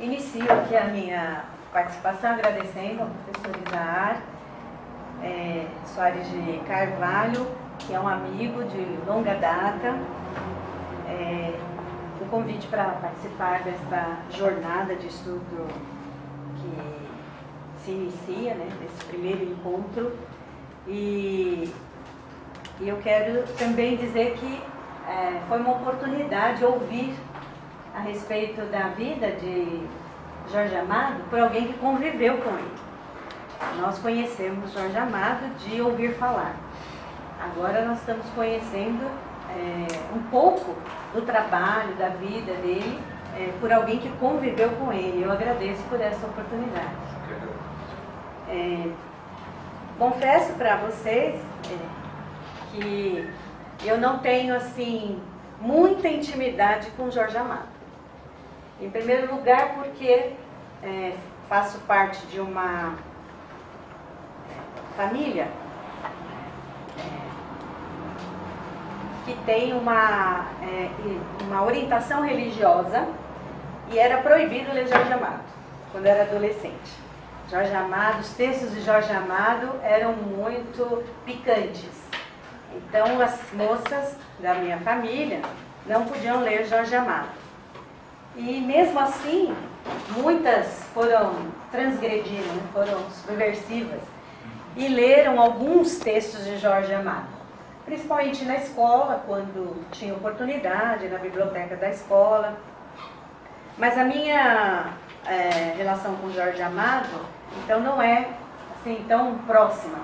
Inicio aqui a minha participação agradecendo ao professor Isaar Soares de Carvalho, que é um amigo de longa data, o convite para participar desta jornada de estudo que se inicia, né, desse primeiro encontro. E eu quero também dizer que foi uma oportunidade ouvir a respeito da vida de Jorge Amado por alguém que conviveu com ele. Nós conhecemos Jorge Amado de ouvir falar. Agora nós estamos conhecendo um pouco do trabalho, da vida dele, por alguém que conviveu com ele. Eu agradeço por essa oportunidade. Confesso para vocês que eu não tenho assim muita intimidade com Jorge Amado. Em primeiro lugar porque faço parte de uma família que tem uma orientação religiosa e era proibido ler Jorge Amado quando era adolescente. Jorge Amado, os textos de Jorge Amado eram muito picantes. Então as moças da minha família não podiam ler Jorge Amado. E mesmo assim, muitas foram transgredindo, né? Foram subversivas e leram alguns textos de Jorge Amado, principalmente na escola, quando tinha oportunidade, na biblioteca da escola. Mas a minha relação com Jorge Amado, então, não é assim tão próxima.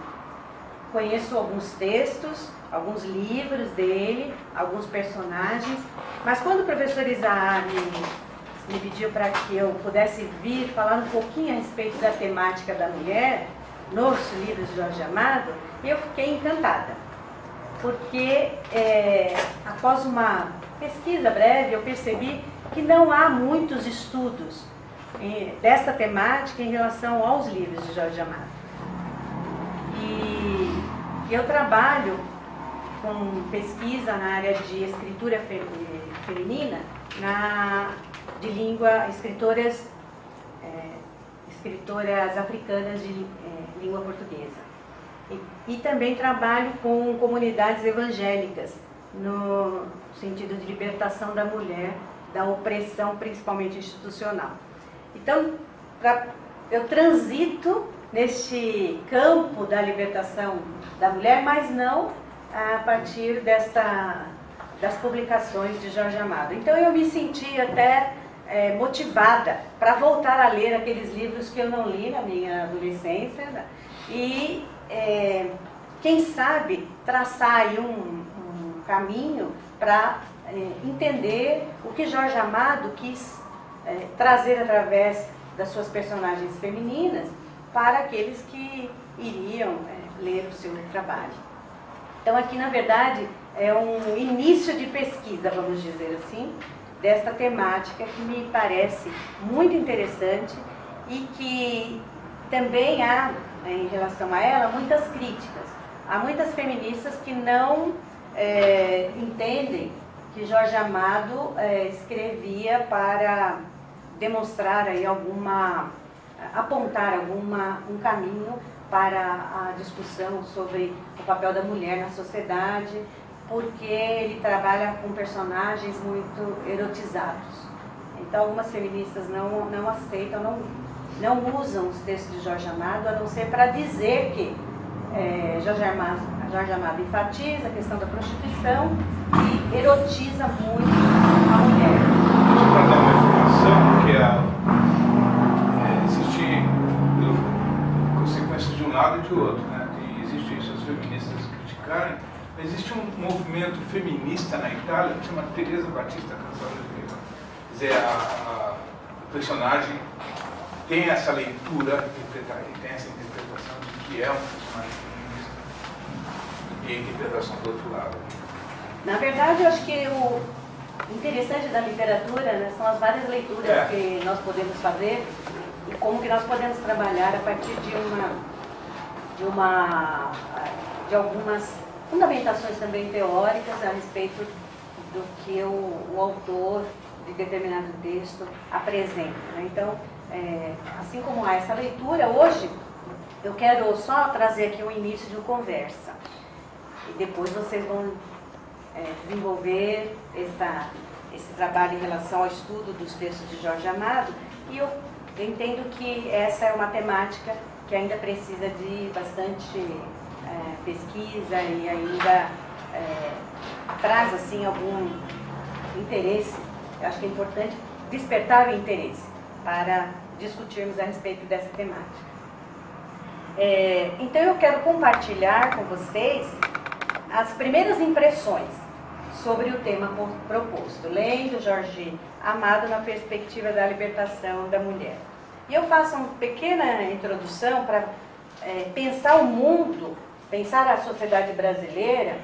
Conheço alguns textos, alguns livros dele, alguns personagens, mas quando o professor Isaar me pediu para que eu pudesse vir falar um pouquinho a respeito da temática da mulher nos livros de Jorge Amado, eu fiquei encantada, porque após uma pesquisa breve eu percebi que não há muitos estudos dessa temática em relação aos livros de Jorge Amado. E eu trabalho com pesquisa na área de escritura feminina, de língua, escritoras africanas de língua portuguesa. E também trabalho com comunidades evangélicas, no sentido de libertação da mulher, da opressão, principalmente institucional. Então, eu transito neste campo da libertação da mulher, mas não a partir das publicações de Jorge Amado. Então eu me senti até motivada para voltar a ler aqueles livros que eu não li na minha adolescência, né? E quem sabe traçar aí um caminho para entender o que Jorge Amado quis trazer através das suas personagens femininas para aqueles que iriam ler o seu trabalho. Então aqui, na verdade, é um início de pesquisa, vamos dizer assim, desta temática que me parece muito interessante e que também há, em relação a ela, muitas críticas. Há muitas feministas que não entendem que Jorge Amado escrevia para demonstrar aí apontar um caminho para a discussão sobre o papel da mulher na sociedade, porque ele trabalha com personagens muito erotizados. Então algumas feministas não aceitam, não usam os textos de Jorge Amado, a não ser para dizer que Jorge Amado enfatiza a questão da prostituição e erotiza muito a mulher. Só para dar uma informação, que existe consequências de um lado e de outro, né? E existe isso, as feministas criticarem. Existe um movimento feminista na Itália que chama Teresa Batista Casaleggio. Quer dizer, a personagem tem essa leitura, tem essa interpretação de que é um personagem feminista e a interpretação do outro lado. Na verdade, eu acho que o interessante da literatura, né, são as várias leituras que nós podemos fazer e como que nós podemos trabalhar a partir de algumas fundamentações também teóricas a respeito do que o autor de determinado texto apresenta, né? Então, assim como há essa leitura, hoje eu quero só trazer aqui o início de uma conversa. E depois vocês vão desenvolver esse trabalho em relação ao estudo dos textos de Jorge Amado. E eu entendo que essa é uma temática que ainda precisa de bastante pesquisa e ainda traz assim algum interesse. Eu acho que é importante despertar o interesse para discutirmos a respeito dessa temática. Então eu quero compartilhar com vocês as primeiras impressões sobre o tema proposto, lendo Jorge Amado na perspectiva da libertação da mulher. E eu faço uma pequena introdução para pensar o mundo, pensar a sociedade brasileira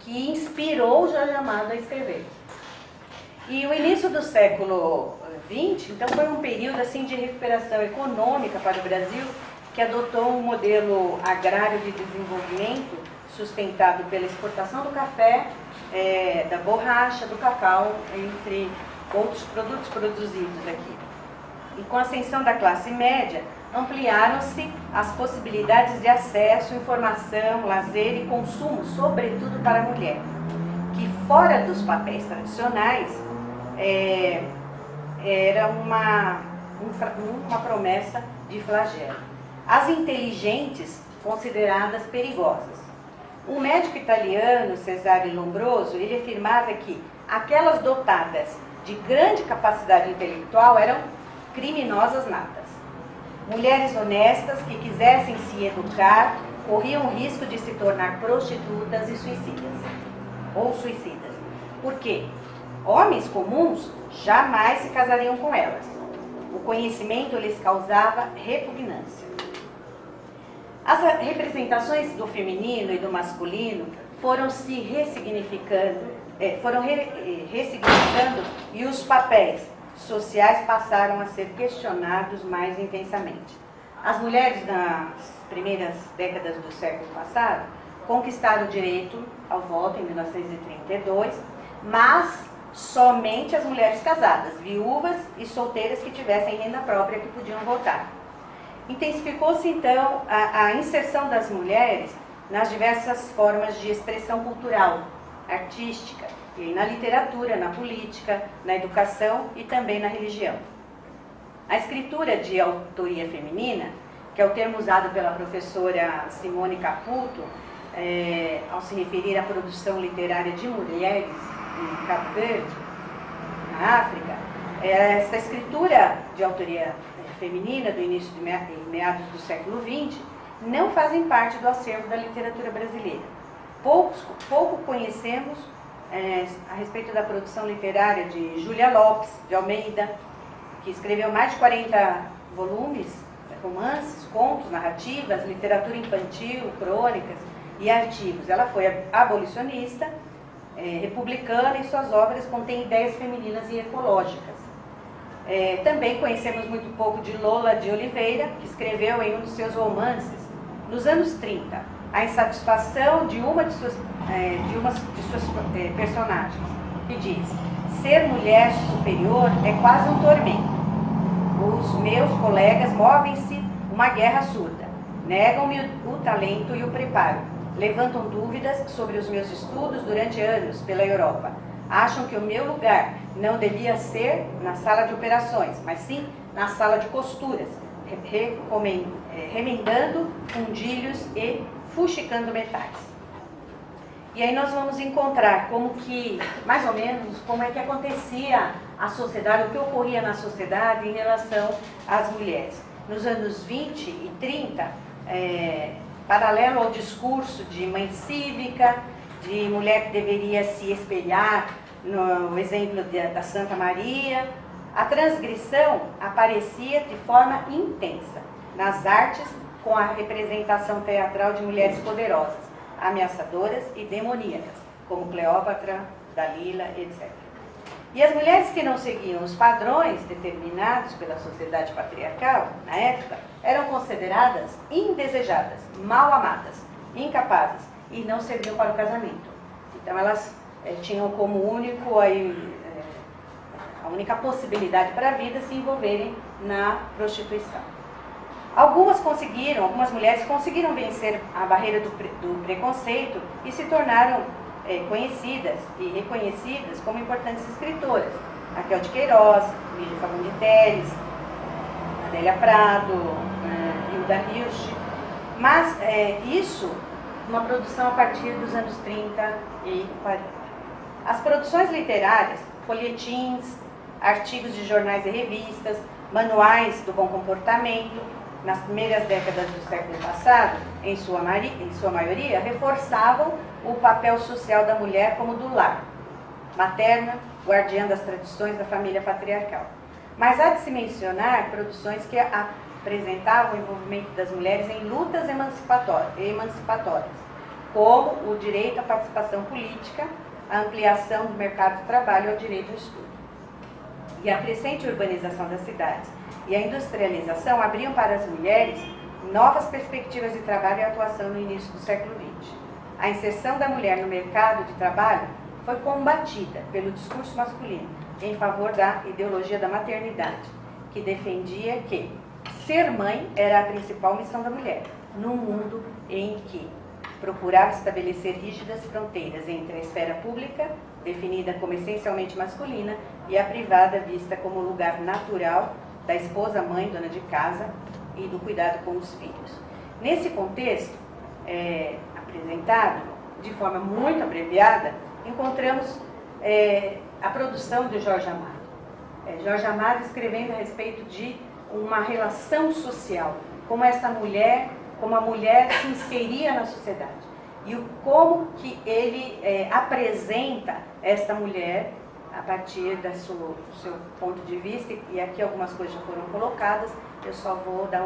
que inspirou Jorge Amado a escrever. E o início do século XX, então, foi um período assim, de recuperação econômica para o Brasil, que adotou um modelo agrário de desenvolvimento sustentado pela exportação do café, da borracha, do cacau, entre outros produtos produzidos aqui. E com a ascensão da classe média, ampliaram-se as possibilidades de acesso, informação, lazer e consumo, sobretudo para a mulher, que fora dos papéis tradicionais, era uma promessa de flagelo. As inteligentes, consideradas perigosas. O médico italiano Cesare Lombroso, ele afirmava que aquelas dotadas de grande capacidade intelectual eram criminosas natas. Mulheres honestas que quisessem se educar corriam o risco de se tornar prostitutas e suicidas. Ou suicidas. Por quê? Homens comuns jamais se casariam com elas. O conhecimento lhes causava repugnância. As representações do feminino e do masculino foram se ressignificando, e os papéis sociais passaram a ser questionados mais intensamente. As mulheres, nas primeiras décadas do século passado, conquistaram o direito ao voto em 1932, mas somente as mulheres casadas, viúvas e solteiras que tivessem renda própria que podiam votar. Intensificou-se, então, a inserção das mulheres nas diversas formas de expressão cultural, artística, e na literatura, na política, na educação e também na religião. A escritura de autoria feminina, que é o termo usado pela professora Simone Caputo, ao se referir à produção literária de mulheres em Cabo Verde, na África, essa escritura de autoria feminina do início de meados do século XX não fazem parte do acervo da literatura brasileira. Pouco conhecemos a respeito da produção literária de Júlia Lopes de Almeida, que escreveu mais de 40 volumes, romances, contos, narrativas, literatura infantil, crônicas e artigos. Ela foi abolicionista, republicana, e suas obras contêm ideias femininas e ecológicas. Também conhecemos muito pouco de Lola de Oliveira, que escreveu em um dos seus romances, nos anos 30, a insatisfação de uma de suas personagens, que diz: ser mulher superior é quase um tormento. Os meus colegas movem-se uma guerra surda, negam-me o talento e o preparo, levantam dúvidas sobre os meus estudos durante anos pela Europa. Acham que o meu lugar não devia ser na sala de operações, mas sim na sala de costuras, remendando fundilhos e fuxicando metais. E aí nós vamos encontrar como que, mais ou menos, como é que acontecia a sociedade, o que ocorria na sociedade em relação às mulheres. Nos anos 20 e 30, paralelo ao discurso de mãe cívica, de mulher que deveria se espelhar no exemplo da Santa Maria, a transgressão aparecia de forma intensa nas artes, com a representação teatral de mulheres poderosas, ameaçadoras e demoníacas, como Cleópatra, Dalila, etc. E as mulheres que não seguiam os padrões determinados pela sociedade patriarcal, na época, eram consideradas indesejadas, mal amadas, incapazes e não serviam para o a única possibilidade para a vida, se envolverem na prostituição. Algumas mulheres conseguiram vencer a barreira do preconceito e se tornaram conhecidas e reconhecidas como importantes escritoras. Raquel de Queiroz, Lígia Fagundes Telles, Adélia Prado, Hilda Hirsch. Mas isso, uma produção a partir dos anos 30 e 40. As produções literárias, folhetins, artigos de jornais e revistas, manuais do bom comportamento, nas primeiras décadas do século passado, em sua maioria, reforçavam o papel social da mulher como do lar, materna, guardiã das tradições da família patriarcal. Mas há de se mencionar produções que apresentavam o envolvimento das mulheres em lutas emancipatórias, como o direito à participação política, a ampliação do mercado de trabalho e ao direito ao estudo. E a crescente urbanização das cidades e a industrialização abriam para as mulheres novas perspectivas de trabalho e atuação no início do século XX. A inserção da mulher no mercado de trabalho foi combatida pelo discurso masculino em favor da ideologia da maternidade, que defendia que ser mãe era a principal missão da mulher, num mundo em que procurava estabelecer rígidas fronteiras entre a esfera pública, definida como essencialmente masculina, e a privada, vista como lugar natural da esposa, mãe, dona de casa e do cuidado com os filhos. Nesse contexto, apresentado de forma muito abreviada, encontramos a produção de Jorge Amado. Jorge Amado escrevendo a respeito de uma relação social, como a mulher se inseria na sociedade e como que ele apresenta esta mulher a partir do seu ponto de vista, e aqui algumas coisas já foram colocadas, eu só vou dar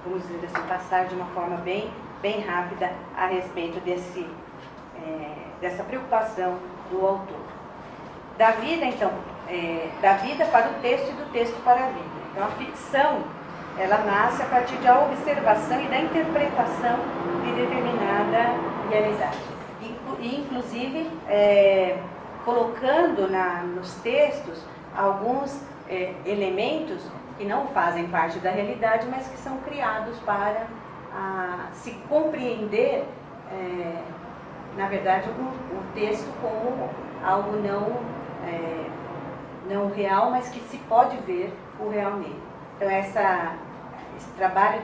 vamos dizer assim, passar de uma forma bem rápida a respeito dessa preocupação do autor. Da vida, então, da vida para o texto e do texto para a vida. Então, a ficção, ela nasce a partir da observação e da interpretação de determinada realidade. E inclusive, colocando nos textos alguns elementos que não fazem parte da realidade, mas que são criados para se compreender, na verdade, o texto como algo não real, mas que se pode ver o real nele. Então, esse trabalho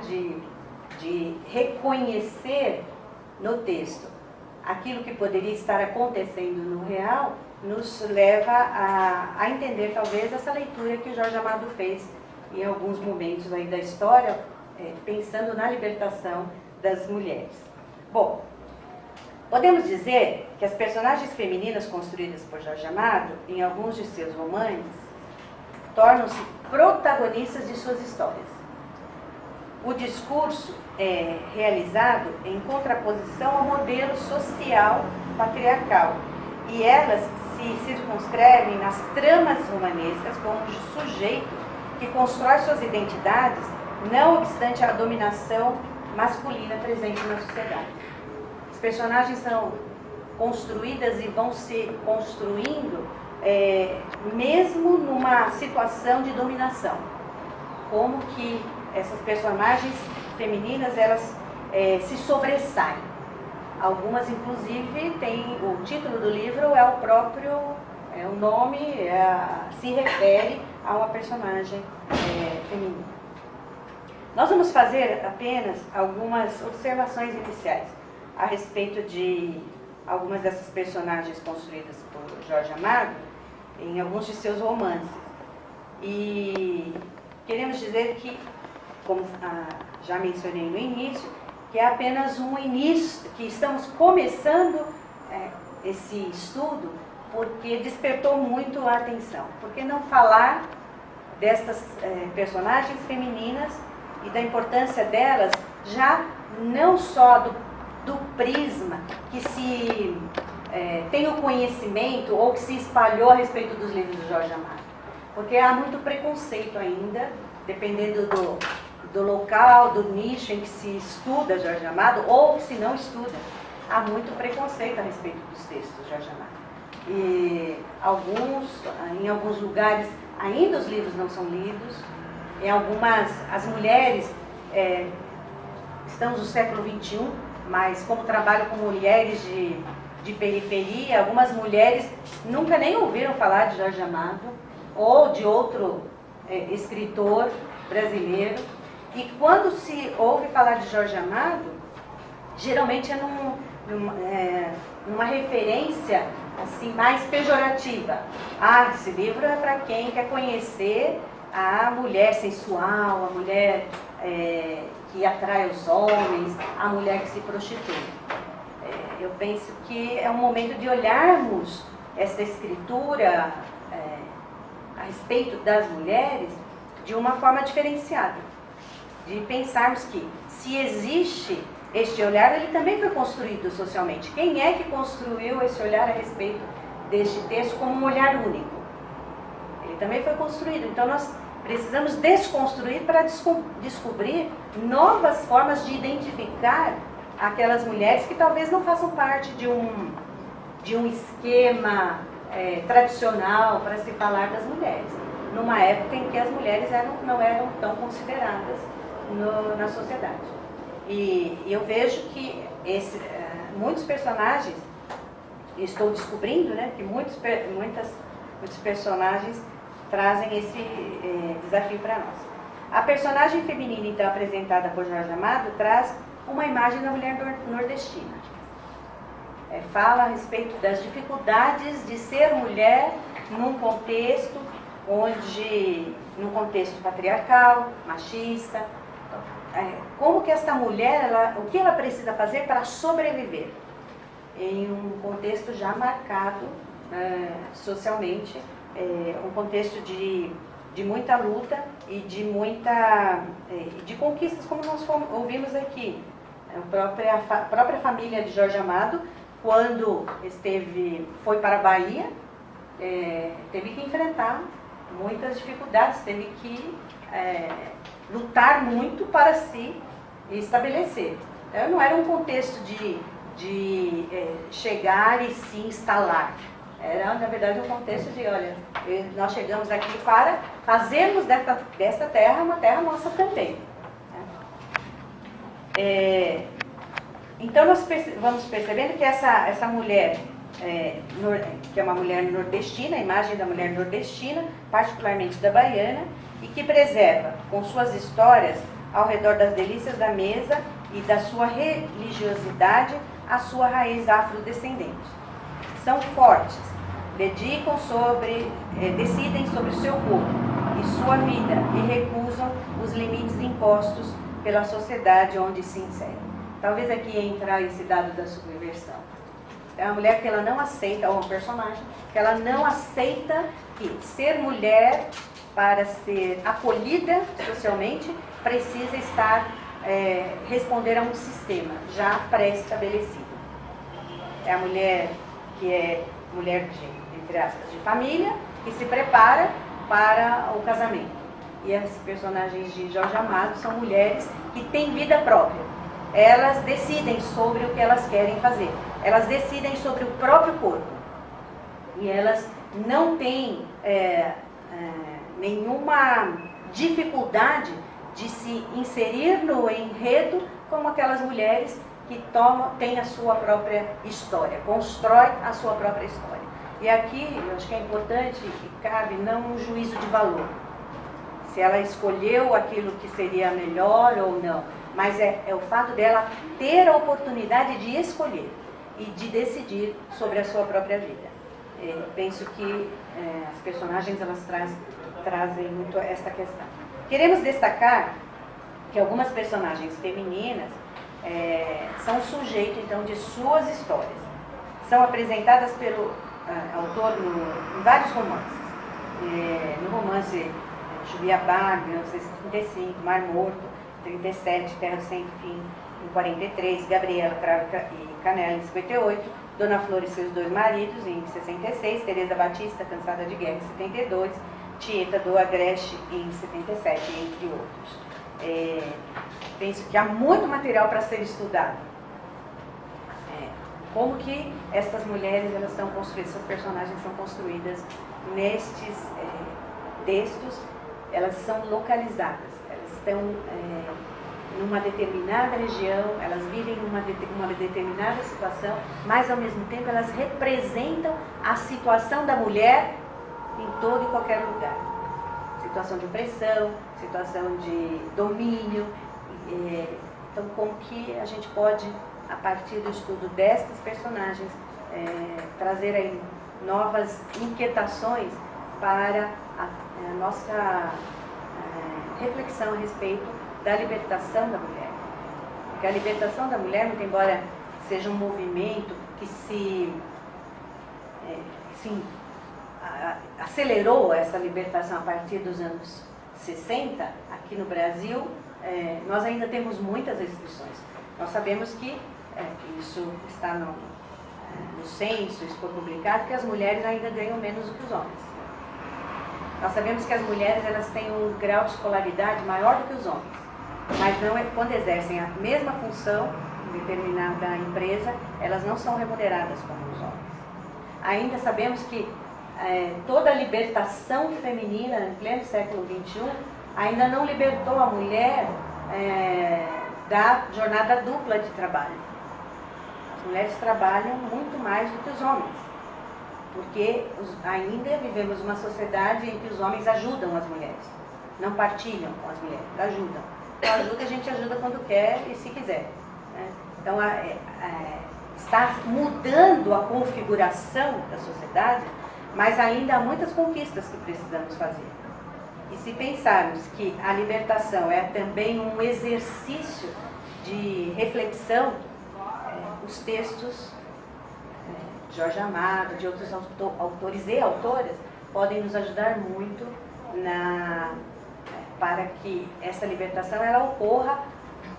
de reconhecer no texto aquilo que poderia estar acontecendo no real, nos leva a entender, talvez, essa leitura que o Jorge Amado fez em alguns momentos aí da história, pensando na libertação das mulheres. Bom, podemos dizer que as personagens femininas construídas por Jorge Amado, em alguns de seus romances, tornam-se protagonistas de suas histórias. O discurso é realizado em contraposição ao modelo social patriarcal, e elas se circunscrevem nas tramas romanescas como sujeito que constrói suas identidades, não obstante a dominação masculina presente na sociedade. As personagens são construídas e vão se construindo mesmo numa situação de dominação. Como que essas personagens femininas, elas se sobressaem. Algumas, inclusive, o título do livro o nome se refere a uma personagem feminina. Nós vamos fazer apenas algumas observações iniciais a respeito de algumas dessas personagens construídas por Jorge Amado em alguns de seus romances. E queremos dizer que, como já mencionei no início, que é apenas um início, que estamos começando esse estudo, porque despertou muito a atenção. Por que não falar destas personagens femininas e da importância delas, já não só do prisma que se tem o conhecimento ou que se espalhou a respeito dos livros de Jorge Amado, porque há muito preconceito ainda, dependendo do local, do nicho em que se estuda Jorge Amado, ou se não estuda, há muito preconceito a respeito dos textos de Jorge Amado. e em alguns lugares ainda os livros não são lidos. Em algumas, as mulheres, estamos no século XXI, mas como trabalho com mulheres de periferia, algumas mulheres nunca nem ouviram falar de Jorge Amado ou de outro escritor brasileiro. E quando se ouve falar de Jorge Amado, geralmente é numa referência assim, mais pejorativa. Ah, esse livro é para quem quer conhecer a mulher sensual, a mulher que atrai os homens, a mulher que se prostitui. Eu penso que é um momento de olharmos essa escritura a respeito das mulheres de uma forma diferenciada. De pensarmos que, se existe este olhar, ele também foi construído socialmente. Quem é que construiu esse olhar a respeito deste texto como um olhar único? Ele também foi construído. Então, nós precisamos desconstruir para descobrir novas formas de identificar aquelas mulheres que talvez não façam parte de um esquema tradicional para se falar das mulheres, numa época em que as mulheres não eram tão consideradas na sociedade. E eu vejo que muitos personagens, estou descobrindo, né, que muitos personagens trazem esse desafio para nós. A personagem feminina, então, apresentada por Jorge Amado, traz uma imagem da mulher nordestina. Fala a respeito das dificuldades de ser mulher num contexto patriarcal, machista. Como que esta mulher, o que ela precisa fazer para sobreviver em um contexto já marcado socialmente, um contexto de muita luta e de conquistas, como nós ouvimos aqui. A própria família de Jorge Amado, quando foi para a Bahia, teve que enfrentar muitas dificuldades, teve que lutar muito para se estabelecer. Então, não era um contexto de chegar e se instalar. Era, na verdade, um contexto de, olha, nós chegamos aqui para fazermos desta terra uma terra nossa também. Então, nós vamos percebendo que essa mulher, que é uma mulher nordestina, a imagem da mulher nordestina, particularmente da baiana, e que preserva, com suas histórias, ao redor das delícias da mesa e da sua religiosidade, a sua raiz afrodescendente. São fortes, decidem sobre o seu corpo e sua vida e recusam os limites impostos pela sociedade onde se inserem. Talvez aqui entra esse dado da subversão. É uma mulher que ela não aceita, ou um personagem, que ela não aceita que ser mulher, para ser acolhida socialmente, precisa responder a um sistema já pré-estabelecido. É a mulher que é mulher entre aspas, de família, que se prepara para o casamento. E as personagens de Jorge Amado são mulheres que têm vida própria. Elas decidem sobre o que elas querem fazer. Elas decidem sobre o próprio corpo. E elas não têm nenhuma dificuldade de se inserir no enredo como aquelas mulheres que têm a sua própria história, constroem a sua própria história. E aqui, eu acho que é importante e cabe não um juízo de valor, se ela escolheu aquilo que seria melhor ou não, mas é o fato dela ter a oportunidade de escolher e de decidir sobre a sua própria vida. Penso que as personagens elas trazem muito esta questão. Queremos destacar que algumas personagens femininas são sujeito então de suas histórias. São apresentadas pelo autor em vários romances. No romance Chubiabá, 1935, Mar Morto, 37, Terra Sem Fim, em 43, Gabriela Cravo e Canela, em 58, Dona Flor e seus dois maridos, em 66, Teresa Batista, Cansada de Guerra, em 72, Tieta do Agreste, em 77, entre outros. Penso que há muito material para ser estudado. como que essas mulheres, elas são construídas, essas personagens são construídas nestes textos. Elas são localizadas, elas estão numa determinada região, elas vivem uma determinada situação, mas ao mesmo tempo elas representam a situação da mulher em todo e qualquer lugar. Situação de opressão, situação de domínio. Então, como que a gente pode, a partir do estudo destas personagens, trazer aí novas inquietações para a nossa reflexão a respeito da libertação da mulher. Porque a libertação da mulher, muito embora seja um movimento que se acelerou essa libertação a partir dos anos 60, aqui no Brasil, nós ainda temos muitas restrições. Nós sabemos que isso está no censo, isso foi publicado, que as mulheres ainda ganham menos do que os homens. Nós sabemos que as mulheres, elas têm um grau de escolaridade maior do que os homens, mas não quando exercem a mesma função em determinada empresa, elas não são remuneradas como os homens. Ainda sabemos que toda a libertação feminina em pleno século XXI ainda não libertou a mulher da jornada dupla de trabalho. As mulheres trabalham muito mais do que os homens, porque ainda vivemos uma sociedade em que os homens ajudam as mulheres, não partilham com as mulheres, ajudam. Então ajuda, a gente ajuda quando quer e se quiser, né? Então está mudando a configuração da sociedade, mas ainda há muitas conquistas que precisamos fazer. E se pensarmos que a libertação é também um exercício de reflexão, os textos de Jorge Amado, de outros autores e autoras, podem nos ajudar muito para que essa libertação ela ocorra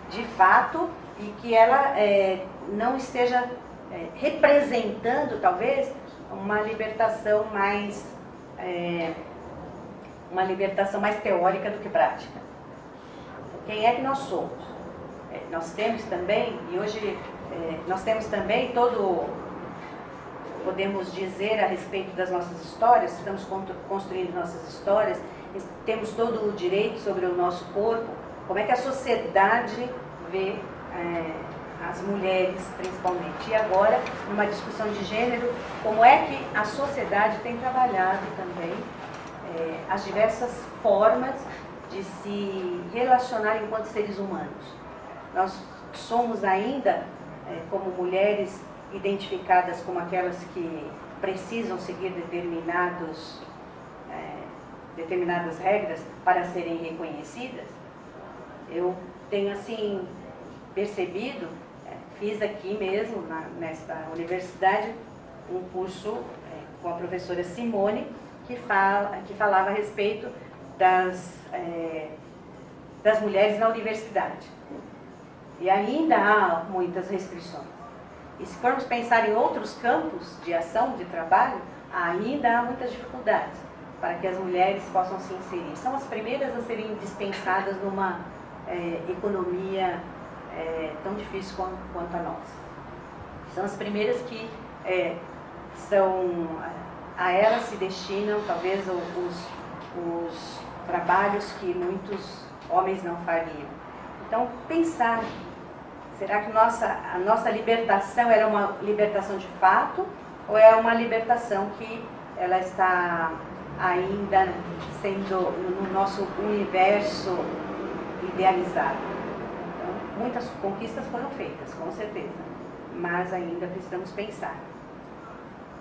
de fato e que ela não esteja representando, talvez, uma libertação mais teórica do que prática. Quem é que nós somos? Nós temos também, e hoje nós temos também podemos dizer a respeito das nossas histórias, estamos construindo nossas histórias, temos todo o direito sobre o nosso corpo. Como é que a sociedade vê as mulheres, principalmente? E agora, numa discussão de gênero, como é que a sociedade tem trabalhado também as diversas formas de se relacionar enquanto seres humanos. Nós somos ainda, como mulheres identificadas como aquelas que precisam seguir determinadas regras para serem reconhecidas. Eu tenho assim percebido, fiz aqui mesmo nesta universidade um curso com a professora Simone que falava a respeito das mulheres na universidade. E ainda há muitas restrições. E se formos pensar em outros campos de ação, de trabalho, ainda há muitas dificuldades para que as mulheres possam se inserir. São as primeiras a serem dispensadas numa economia tão difícil quanto a nossa. São as primeiras que a elas se destinam, talvez, os trabalhos que muitos homens não fariam. Então, pensar, será que a nossa libertação é uma libertação de fato ou é uma libertação que ela está ainda sendo no nosso universo idealizado? Então, muitas conquistas foram feitas, com certeza, mas ainda precisamos pensar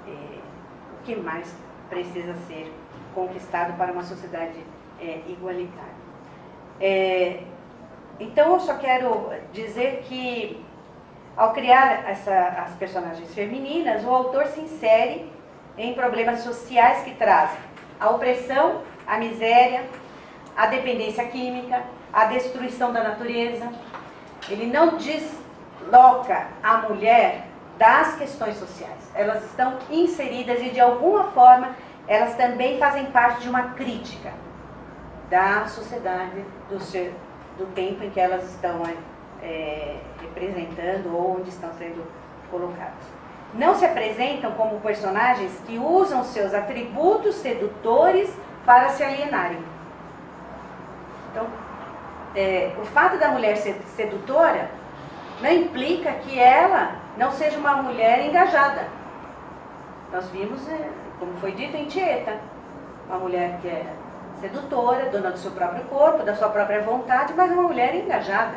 o que mais precisa ser conquistado para uma sociedade igualitária. Então, eu só quero dizer que, ao criar as personagens femininas, o autor se insere em problemas sociais que trazem a opressão, a miséria, a dependência química, a destruição da natureza. Ele não desloca a mulher das questões sociais. Elas estão inseridas e, de alguma forma, elas também fazem parte de uma crítica da sociedade, do tempo em que elas estão representando ou onde estão sendo colocadas. não se apresentam como personagens que usam seus atributos sedutores para se alienarem. Então, o fato da mulher ser sedutora não implica que ela não seja uma mulher engajada. Nós vimos, como foi dito, em Tieta, uma mulher que é sedutora, dona do seu próprio corpo, da sua própria vontade, mas uma mulher engajada.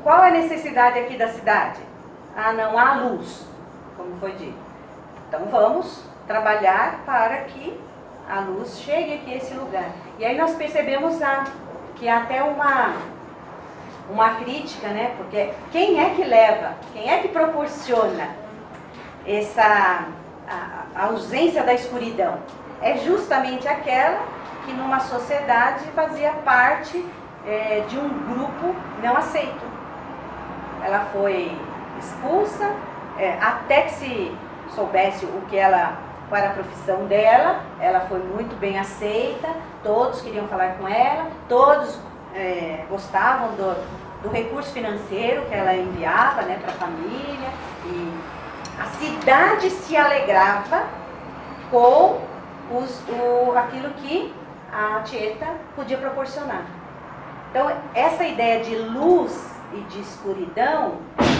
Qual é a necessidade aqui da cidade? Não há luz, como foi dito. Então vamos trabalhar para que a luz chegue aqui a esse lugar. E aí nós percebemos que há até uma crítica, né? Porque quem é que leva, quem é que proporciona a ausência da escuridão? É justamente aquela que numa sociedade fazia parte de um grupo não aceito. Ela foi expulsa, até que se soubesse qual era a profissão dela, ela foi muito bem aceita, todos queriam falar com ela, todos gostavam do recurso financeiro que ela enviava, né, para a família, e a cidade se alegrava com aquilo que a Tieta podia proporcionar. Então, essa ideia de luz e de escuridão,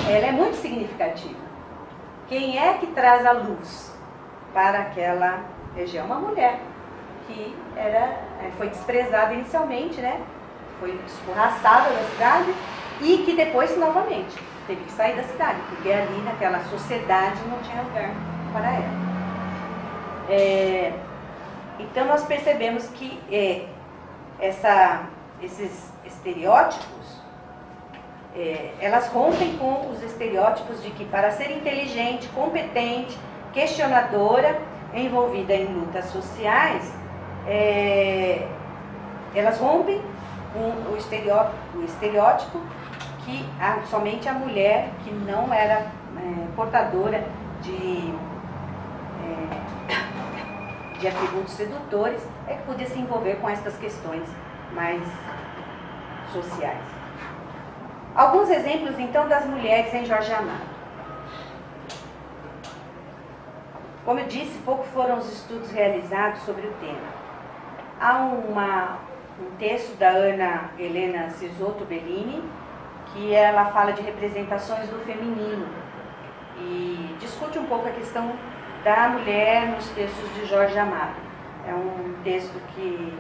ela é muito significativa. Quem é que traz a luz para aquela região? Uma mulher que foi desprezada inicialmente, né? Foi escorraçada da cidade e que depois, novamente, teve que sair da cidade, porque ali naquela sociedade não tinha lugar para ela. Então nós percebemos que esses estereótipos, elas rompem com os estereótipos de que para ser inteligente, competente, questionadora, envolvida em lutas sociais, elas rompem com o estereótipo que somente a mulher que não era portadora de atributos sedutores é que podia se envolver com essas questões mais sociais. Alguns exemplos, então, das mulheres em Jorge Amado. Como eu disse, pouco foram os estudos realizados sobre o tema. Há um texto da Ana Helena Sisotto Bellini, que ela fala de representações do feminino e discute um pouco a questão da mulher nos textos de Jorge Amado. É um texto que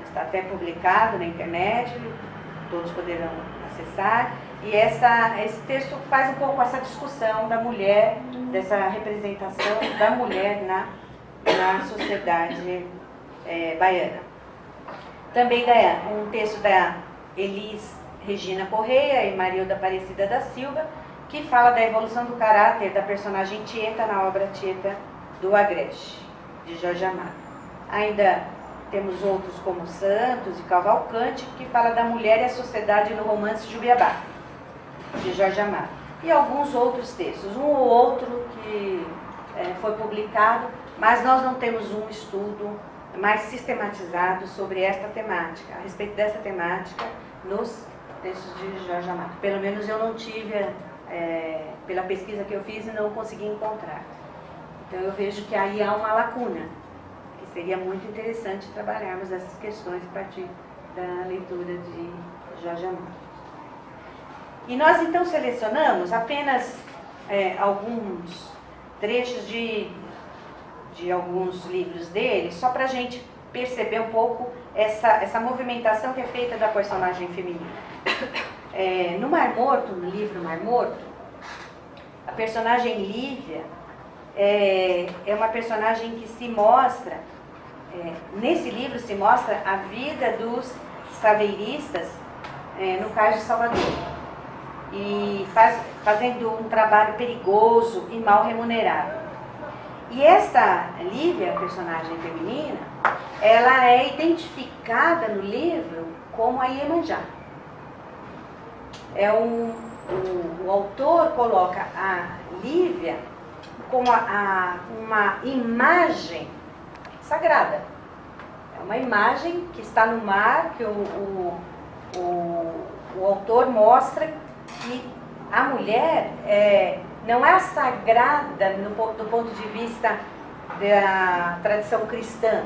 está até publicado na internet, todos poderão acessar, e esse texto faz um pouco essa discussão da mulher, dessa representação da mulher na sociedade baiana. Também um texto da Elis Regina Correia e Marilda Aparecida da Silva, que fala da evolução do caráter da personagem Tieta na obra Tieta do Agreste, de Jorge Amado. Ainda temos outros como Santos e Cavalcante, que fala da mulher e a sociedade no romance Jubiabá, de Jorge Amado. E alguns outros textos, um ou outro que foi publicado, mas nós não temos um estudo mais sistematizado sobre esta temática, a respeito dessa temática nos textos de Jorge Amado. Pelo menos eu não tive, pela pesquisa que eu fiz, e não consegui encontrar. Então eu vejo que aí há uma lacuna, que seria muito interessante trabalharmos essas questões a partir da leitura de Jorge Amado. E nós então selecionamos apenas alguns trechos de alguns livros dele, só para a gente perceber um pouco essa movimentação que é feita da personagem feminina. No Mar Morto, no livro Mar Morto, a personagem Lívia é uma personagem que se mostra, nesse livro se mostra a vida dos saveiristas no Cais de Salvador, e fazendo um trabalho perigoso e mal remunerado. E esta Lívia, a personagem feminina, ela é identificada no livro como a Iemanjá. O autor coloca a Lívia como uma imagem sagrada. É uma imagem que está no mar, que o autor mostra que a mulher não é sagrada do ponto de vista da tradição cristã,